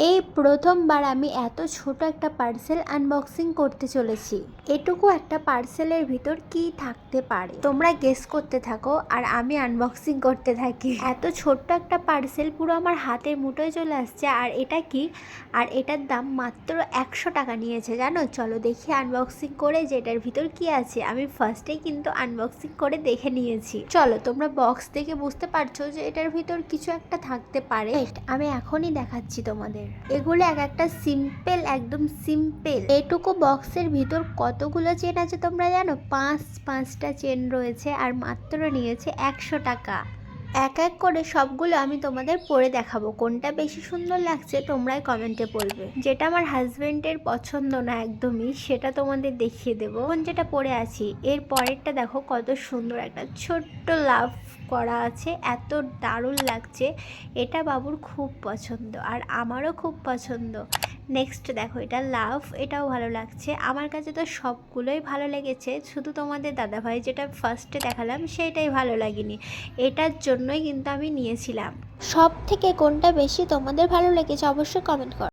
এই প্রথমবার আমি এত ছোট একটা পার্সেল আনবক্সিং করতে চলেছি। এটুকু একটা পার্সেলের ভিতর কি থাকতে পারে তোমরা গেস করতে থাকো আর আমি আনবক্সিং করতে থাকি। এত ছোট্ট একটা পার্সেল পুরো আমার হাতের মুঠোয় চলে আসছে। আর এটা কি, আর এটার দাম মাত্র 100 টাকা নিয়েছে জানো। চলো দেখি আনবক্সিং করে যে এটার ভিতর কি আছে। আমি ফার্স্টেই কিন্তু আনবক্সিং করে দেখে নিয়েছি। চলো তোমরা বক্স দেখে বুঝতে পারছো যে এটার ভিতর কিছু একটা থাকতে পারে। আমি এখনই দেখাচ্ছি তোমাদের। এগুলো এক একটা সিম্পল, একদম সিম্পল। এটুকু বক্সের ভিতর কতগুলো চেন আছে তোমরা জানো? পাঁচটা চেন রয়েছে আর মাত্র নিয়েছে 100 টাকা। এক এক করে সবগুলো আমি তোমাদের পরে দেখাবো। কোনটা বেশি সুন্দর লাগছে তোমরাই কমেন্টে বলবে। যেটা আমার হাজবেন্ডের পছন্দ না একদমই, সেটা তোমাদের দেখিয়ে দেবো। যেটা পরে আছি এর পরেরটা দেখো কত সুন্দর একটা ছোট্ট লাভ করা আছে, এত দারুণ লাগছে। এটা বাবুর খুব পছন্দ আর আমারও খুব পছন্দ। নেক্সট দেখো এটা লাভ, এটাও ভালো লাগছে। আমার কাছে তো সবগুলোই ভালো লেগেছে, শুধু তোমাদের দাদাভাই যেটা ফার্স্টে দেখালাম সেটাই ভালো লাগেনি। এটার জন্যই কিন্তু আমি নিয়েছিলাম। সব থেকে কোনটা বেশি তোমাদের ভালো লেগেছে অবশ্যই কমেন্ট করো।